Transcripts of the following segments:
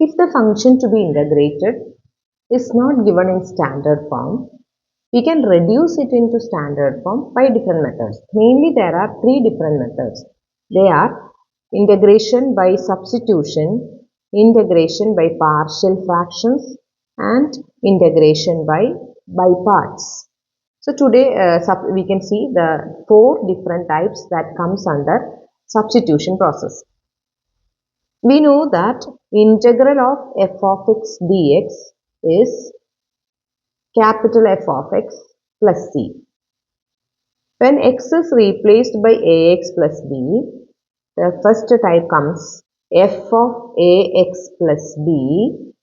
If the function to be integrated is not given in standard form, we can reduce it into standard form by different methods. Mainly there are three different methods. They are integration by substitution, integration by partial fractions, and integration by parts. So today we can see the four different types that comes under substitution process. We know that integral of f of x dx is capital F of x plus c. When x is replaced by ax plus b, the first type comes f of ax plus b.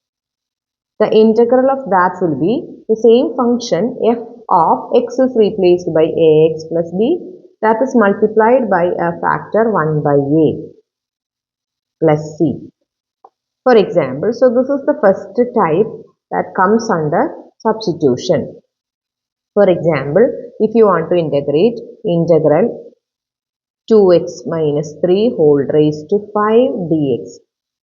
The integral of that will be the same function f of x is replaced by ax plus b, that is multiplied by a factor 1 by a plus c. For example, so this is the first type that comes under substitution. For example, if you want to integrate integral 2x minus 3 whole raised to 5 dx.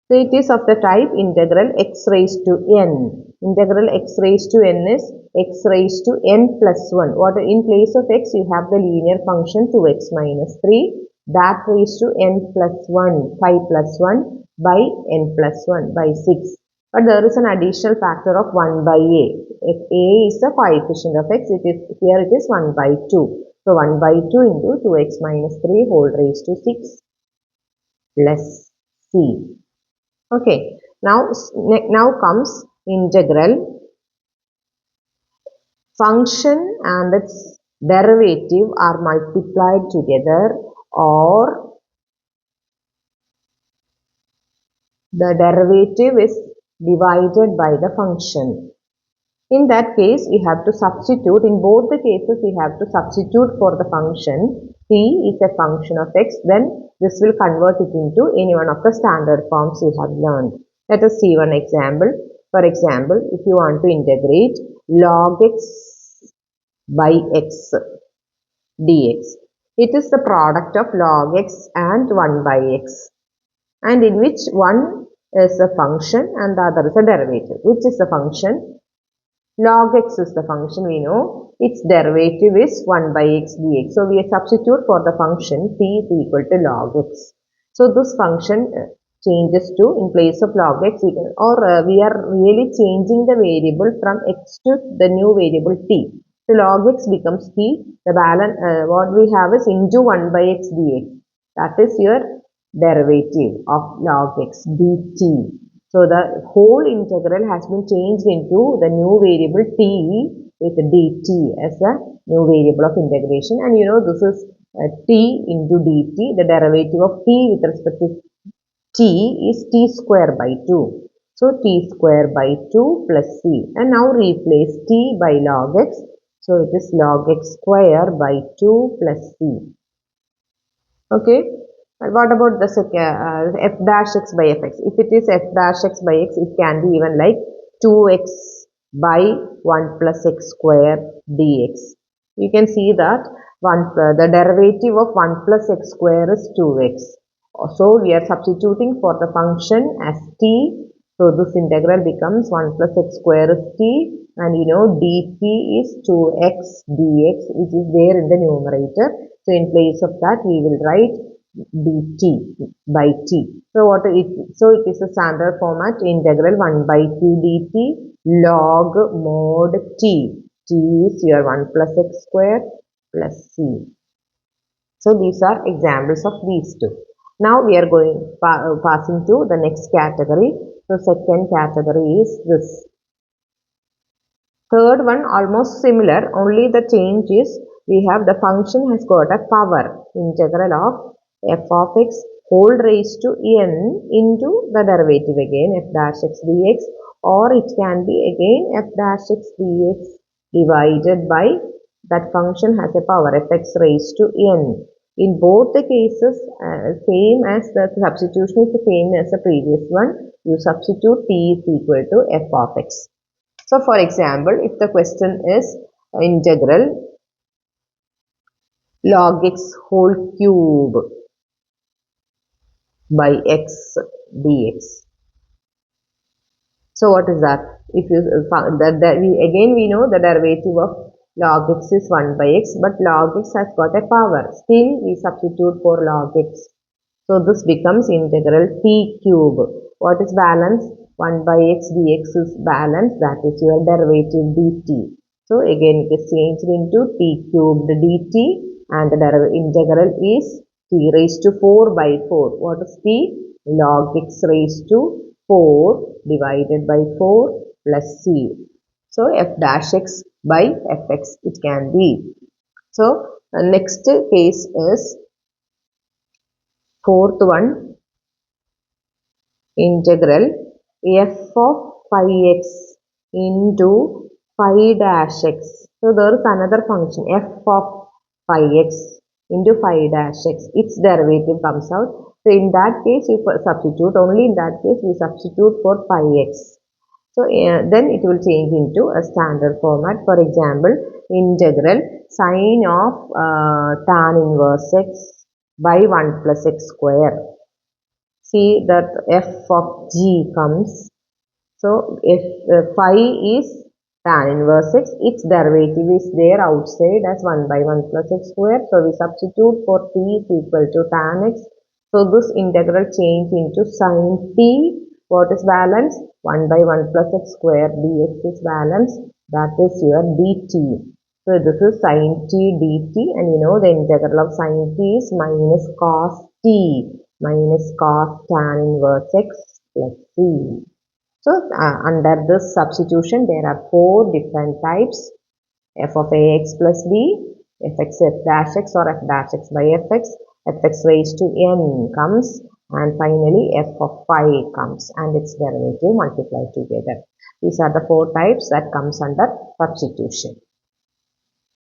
So it is of the type integral x raised to n. Integral x raised to n is x raised to n plus 1. What in place of x you have the linear function 2x minus 3 that raised to n plus 1, 5 plus 1 by n plus 1 by 6. But there is an additional factor of 1 by a. If a is the coefficient of x, here it is 1 by 2. So 1 by 2 into 2x minus 3 whole raised to 6 plus c. Okay, now comes integral function and its derivative are multiplied together, or the derivative is divided by the function. In that case, we have to substitute. In both the cases, we have to substitute for the function. T is a function of x, then this will convert it into any one of the standard forms we have learned. Let us see one example. For example, if you want to integrate log x by x dx, it is the product of log x and 1 by x, and in which one is a function and the other is a derivative. Which is the function? Log x is the function, we know. Its derivative is 1 by x dx. So we substitute for the function t is equal to log x. So this function changes to, in place of log x, we are really changing the variable from x to the new variable t. So log x becomes t. The balance what we have is into 1 by x dx. That is your derivative of log x dt. So the whole integral has been changed into the new variable t with dt as a new variable of integration, and you know this is t into dt. The derivative of t with respect to t is t square by 2. So t square by 2 plus c, and now replace t by log x. So it is log x square by 2 plus c. Okay. What about the f dash x by fx? If it is f dash x by x, it can be even like 2x by 1 plus x square dx. You can see that the derivative of 1 plus x square is 2x. So we are substituting for the function as t. So this integral becomes 1 plus x square is t, and you know dt is 2x dx, which is there in the numerator. So in place of that we will write dt by t. So it is a standard format, integral 1 by 2 dt log mod t. T is your 1 plus x square plus c. So these are examples of these two. Now we are passing to the next category. So second category is this. Third one almost similar, only the change is we have the function has got a power, integral of f of x whole raised to n into the derivative again f dash x dx, or it can be again f dash x dx divided by that function has a power fx raised to n. In both the cases, same as the substitution is the same as the previous one. You substitute t is equal to f of x. So for example, if the question is integral log x whole cube by x dx. So what is that? If you again we know the derivative of log x is 1 by x, but log x has got a power. Still we substitute for log x. So this becomes integral t cube. What is balance? 1 by x dx is balance, that is your derivative dt. So again it is changed into t cubed dt, and the integral is t raised to 4 by 4. What is t? Log x raised to 4 divided by 4 plus c. So f dash x by fx it can be. So next case is fourth one, integral f of phi x into phi dash x. So there is another function f of phi x into phi dash x. Its derivative comes out. So in that case you substitute, only in that case we substitute for phi x. So then it will change into a standard format. For example, integral sine of tan inverse x by 1 plus x square. See that f of g comes. So if phi is tan inverse x, its derivative is there outside as 1 by 1 plus x square. So we substitute for t is equal to tan x. So this integral change into sin t. What is balance? 1 by 1 plus x square dx is balance. That is your dt. So this is sin t dt, and you know the integral of sin t is minus cos t minus cos tan inverse x plus c. So under this substitution there are 4 different types: f of ax plus b, fx f dash x or f dash x by fx raised to n comes, and finally f of phi comes and its derivative multiplied together. These are the 4 types that comes under substitution.